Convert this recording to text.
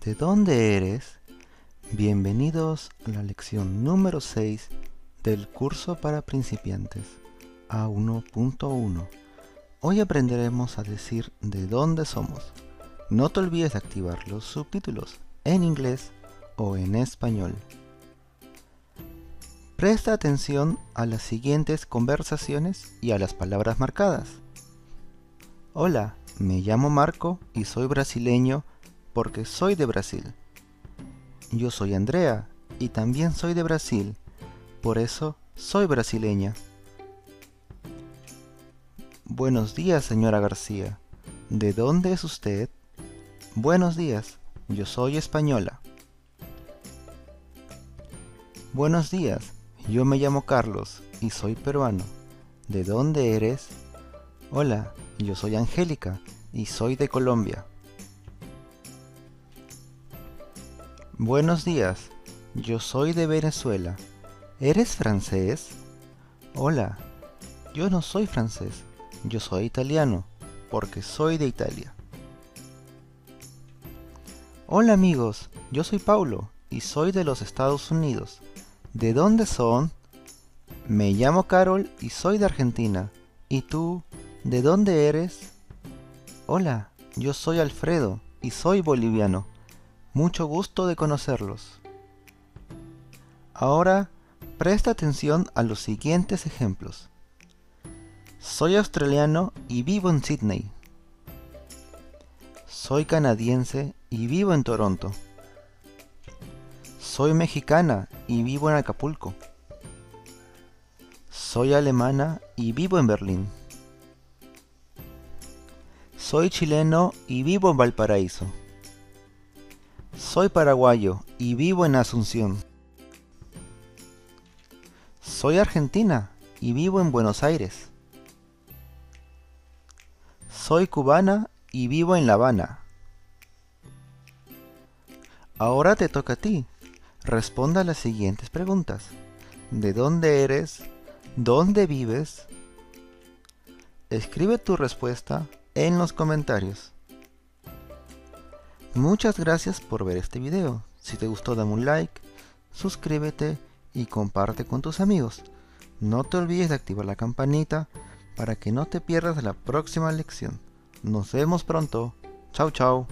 ¿De dónde eres? Bienvenidos a la lección número 6 del curso para principiantes A1.1. Hoy aprenderemos a decir de dónde somos. No te olvides de activar los subtítulos en inglés o en español. Presta atención a las siguientes conversaciones y a las palabras marcadas. Hola, me llamo Marco y soy brasileño porque soy de Brasil. Yo soy Andrea y también soy de Brasil, por eso soy brasileña. Buenos días, señora García. ¿De dónde es usted? Buenos días, yo soy española. Buenos días, yo me llamo Carlos y soy peruano. ¿De dónde eres? Hola, yo soy Angélica y soy de Colombia. Buenos días, yo soy de Venezuela. ¿Eres francés? Hola, yo no soy francés, yo soy italiano, porque soy de Italia. Hola amigos, yo soy Paulo y soy de los Estados Unidos. ¿De dónde son? Me llamo Carol y soy de Argentina. ¿Y tú, de dónde eres? Hola, yo soy Alfredo y soy boliviano. Mucho gusto de conocerlos. Ahora, presta atención a los siguientes ejemplos. Soy australiano y vivo en Sydney. Soy canadiense y vivo en Toronto. Soy mexicana y vivo en Acapulco. Soy alemana y vivo en Berlín. Soy chileno y vivo en Valparaíso. Soy paraguayo y vivo en Asunción. Soy argentina y vivo en Buenos Aires. Soy cubana y vivo en La Habana. Ahora te toca a ti. Responda a las siguientes preguntas. ¿De dónde eres? ¿Dónde vives? Escribe tu respuesta en los comentarios. Muchas gracias por ver este video. Si te gustó, dame un like, suscríbete y comparte con tus amigos. No te olvides de activar la campanita para que no te pierdas la próxima lección. Nos vemos pronto. Chao, chao.